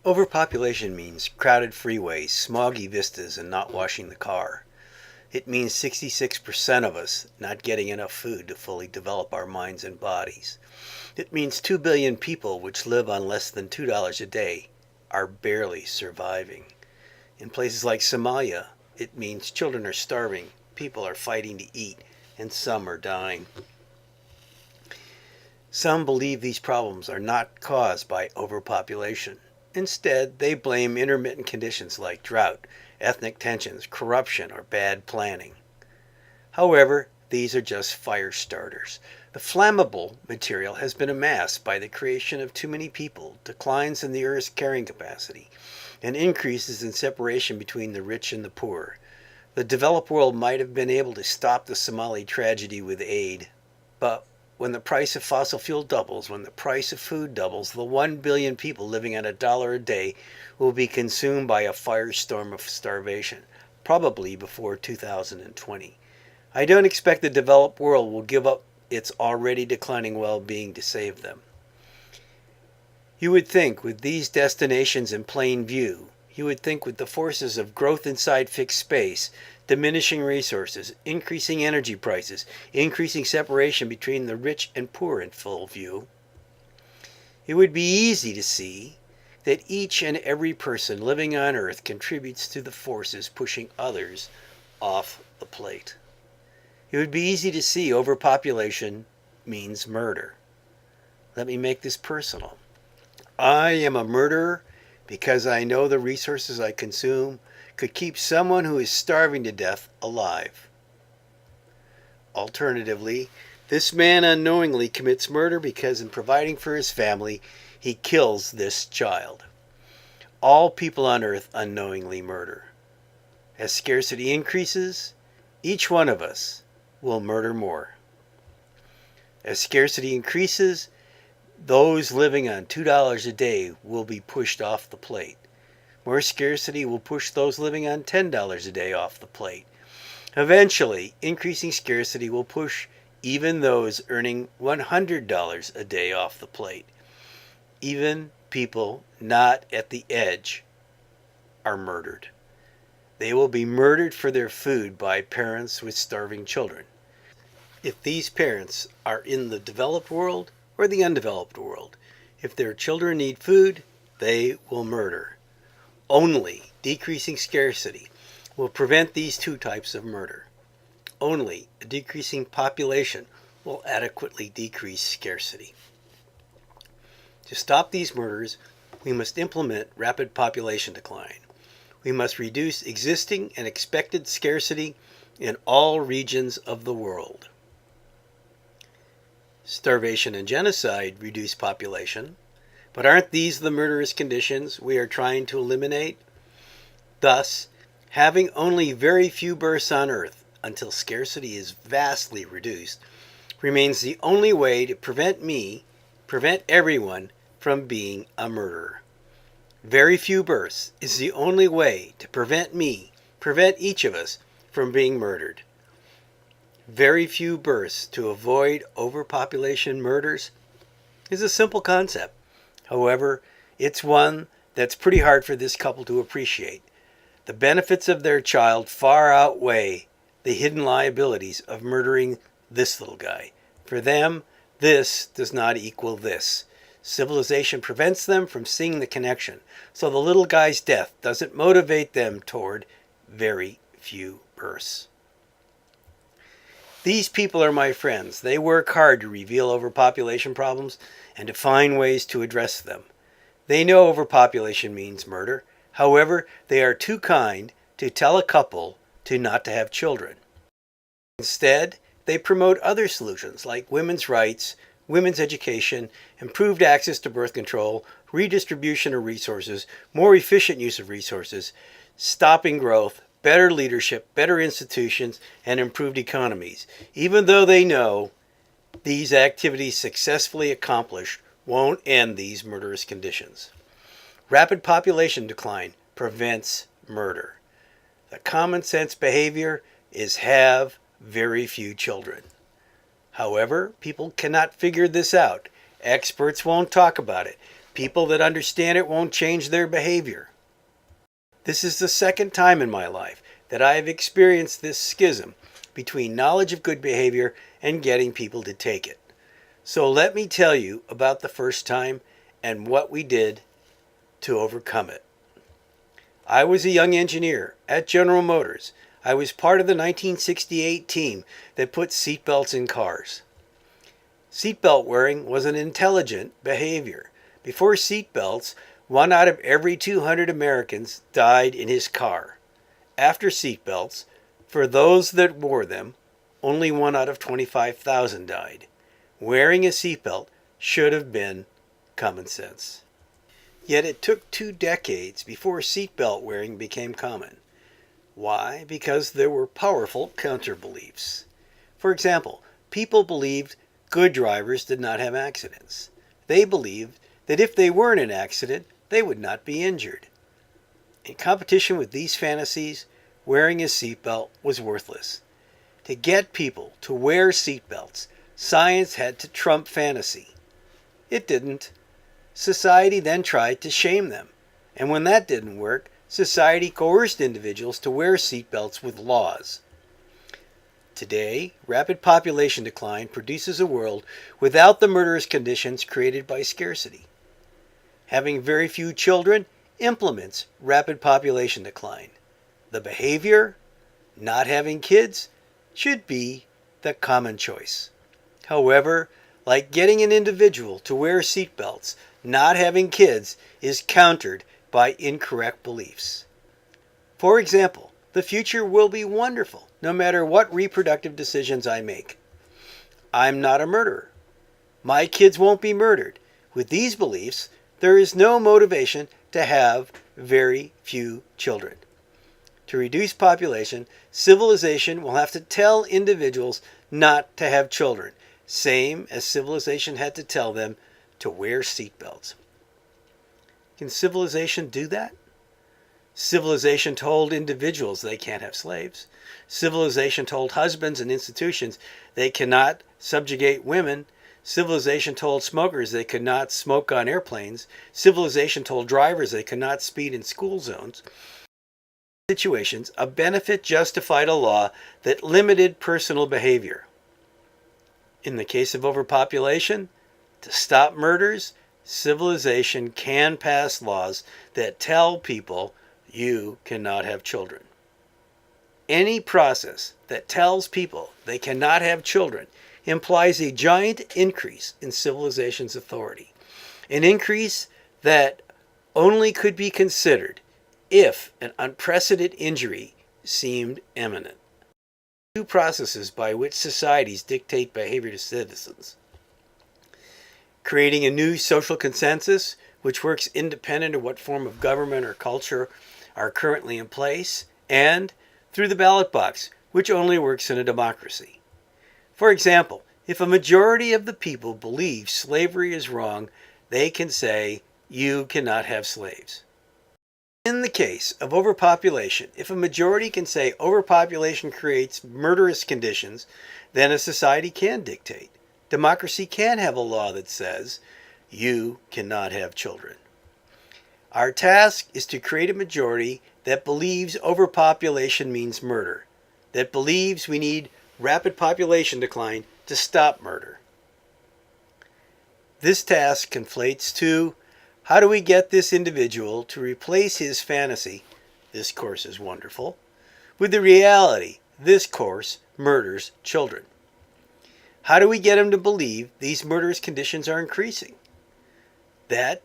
Overpopulation means crowded freeways, smoggy vistas, and not washing the car. It means 66% of us not getting enough food to fully develop our minds and bodies. It means 2 billion people which live on less than $2 a day are barely surviving. In places like Somalia, it means children are starving, people are fighting to eat, and some are dying. Some believe these problems are not caused by overpopulation. Instead, they blame intermittent conditions like drought, ethnic tensions, corruption, or bad planning. However, these are just fire starters. The flammable material has been amassed by the creation of too many people, declines in the Earth's carrying capacity, and increases in separation between the rich and the poor. The developed world might have been able to stop the Somali tragedy with aid, but when the price of fossil fuel doubles, when the price of food doubles, the 1 billion people living on $1 a day will be consumed by a firestorm of starvation, probably before 2020. I don't expect the developed world will give up its already declining well-being to save them. You would think with these destinations in plain view, you would think with the forces of growth inside fixed space, diminishing resources, increasing energy prices, increasing separation between the rich and poor in full view, it would be easy to see that each and every person living on Earth contributes to the forces pushing others off the plate. It would be easy to see overpopulation means murder. Let me make this personal. I am a murderer because I know the resources I consume could keep someone who is starving to death alive. Alternatively, this man unknowingly commits murder because in providing for his family, he kills this child. All people on Earth unknowingly murder. As scarcity increases, each one of us will murder more. As scarcity increases, those living on $2 a day will be pushed off the plate. More scarcity will push those living on $10 a day off the plate. Eventually, increasing scarcity will push even those earning $100 a day off the plate. Even people not at the edge are murdered. They will be murdered for their food by parents with starving children. If these parents are in the developed world or the undeveloped world, if their children need food, they will murder. Only decreasing scarcity will prevent these two types of murder. Only a decreasing population will adequately decrease scarcity. To stop these murders, we must implement rapid population decline. We must reduce existing and expected scarcity in all regions of the world. Starvation and genocide reduce population, but aren't these the murderous conditions we are trying to eliminate? Thus, having only very few births on Earth until scarcity is vastly reduced remains the only way to prevent everyone from being a murderer. Very few births is the only way to prevent each of us from being murdered. Very few births to avoid overpopulation murders is a simple concept. However, it's one that's pretty hard for this couple to appreciate. The benefits of their child far outweigh the hidden liabilities of murdering this little guy. For them, this does not equal this. Civilization prevents them from seeing the connection, so the little guy's death doesn't motivate them toward very few births. These people are my friends. They work hard to reveal overpopulation problems and to find ways to address them. They know overpopulation means murder. However, they are too kind to tell a couple not to have children. Instead, they promote other solutions like women's rights, women's education, improved access to birth control, redistribution of resources, more efficient use of resources, stopping growth, better leadership, better institutions, and improved economies, even though they know these activities successfully accomplished won't end these murderous conditions. Rapid population decline prevents murder. The common sense behavior is have very few children. However, people cannot figure this out. Experts won't talk about it. People that understand it won't change their behavior. This is the second time in my life that I have experienced this schism between knowledge of good behavior and getting people to take it. So let me tell you about the first time and what we did to overcome it. I was a young engineer at General Motors. I was part of the 1968 team that put seatbelts in cars. Seatbelt wearing was an intelligent behavior. Before seatbelts, 1 out of every 200 Americans died in his car. After seatbelts, for those that wore them, only 1 out of 25,000 died. Wearing a seatbelt should have been common sense. Yet it took 2 decades before seatbelt wearing became common. Why? Because there were powerful counter-beliefs. For example, people believed good drivers did not have accidents. They believed that if they were in an accident, they would not be injured. In competition with these fantasies, wearing a seatbelt was worthless. To get people to wear seatbelts, science had to trump fantasy. It didn't. Society then tried to shame them. And when that didn't work, society coerced individuals to wear seatbelts with laws. Today, rapid population decline produces a world without the murderous conditions created by scarcity. Having very few children implements rapid population decline. The behavior, not having kids, should be the common choice. However, like getting an individual to wear seatbelts, not having kids is countered by incorrect beliefs. For example, the future will be wonderful no matter what reproductive decisions I make. I'm not a murderer. My kids won't be murdered. With these beliefs, there is no motivation to have very few children. To reduce population, civilization will have to tell individuals not to have children, same as civilization had to tell them to wear seatbelts. Can civilization do that? Civilization told individuals they can't have slaves. Civilization told husbands and institutions they cannot subjugate women. Civilization told smokers they could not smoke on airplanes. Civilization told drivers they could not speed in school zones. In situations, a benefit justified a law that limited personal behavior. In the case of overpopulation, to stop murders, civilization can pass laws that tell people you cannot have children. Any process that tells people they cannot have children implies a giant increase in civilization's authority, an increase that only could be considered if an unprecedented injury seemed imminent. Two processes by which societies dictate behavior to citizens: creating a new social consensus which works independent of what form of government or culture are currently in place, and through the ballot box, which only works in a democracy. For example, if a majority of the people believe slavery is wrong, they can say, you cannot have slaves. In the case of overpopulation, if a majority can say overpopulation creates murderous conditions, then a society can dictate. Democracy can have a law that says, you cannot have children. Our task is to create a majority that believes overpopulation means murder, that believes we need rapid population decline to stop murder. This task conflates two: how do we get this individual to replace his fantasy, this course is wonderful, with the reality, this course murders children? How do we get him to believe these murderous conditions are increasing? That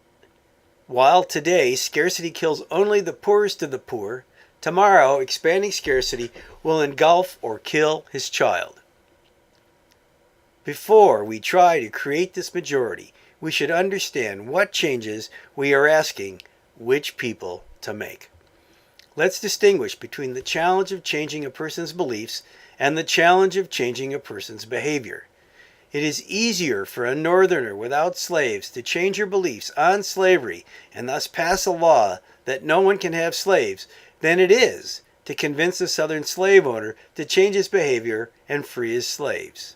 while today scarcity kills only the poorest of the poor, tomorrow expanding scarcity will engulf or kill his child. Before we try to create this majority, we should understand what changes we are asking which people to make. Let's distinguish between the challenge of changing a person's beliefs and the challenge of changing a person's behavior. It is easier for a northerner without slaves to change your beliefs on slavery and thus pass a law that no one can have slaves than it is to convince a southern slave owner to change his behavior and free his slaves.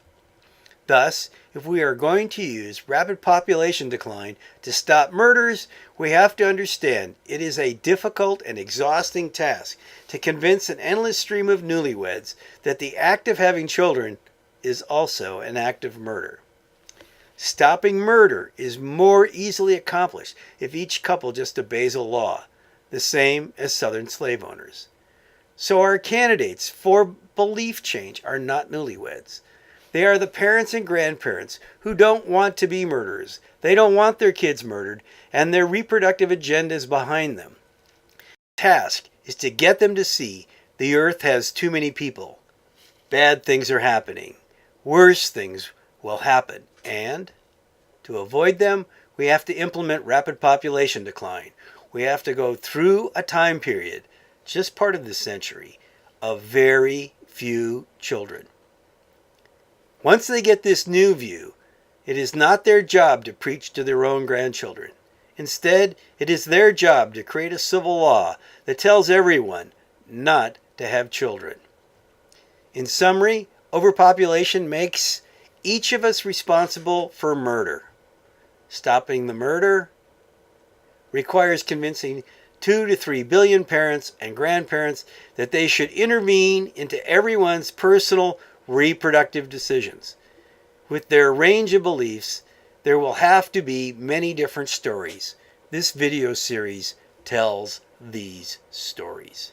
Thus, If we are going to use rapid population decline to stop murders, we have to understand it is a difficult and exhausting task to convince an endless stream of newlyweds that the act of having children is also an act of murder. Stopping murder is more easily accomplished if each couple just obeys a law, the same as Southern slave owners. So our candidates for belief change are not newlyweds. They are the parents and grandparents who don't want to be murderers. They don't want their kids murdered, and their reproductive agenda is behind them. The task is to get them to see the earth has too many people. Bad things are happening. Worse things will happen. And to avoid them, we have to implement rapid population decline. We have to go through a time period, just part of this century, of very few children. Once they get this new view, it is not their job to preach to their own grandchildren. Instead, it is their job to create a civil law that tells everyone not to have children. In summary, overpopulation makes each of us responsible for murder. Stopping the murder requires convincing 2 to 3 billion parents and grandparents that they should intervene into everyone's personal reproductive decisions. With their range of beliefs, there will have to be many different stories. This video series tells these stories.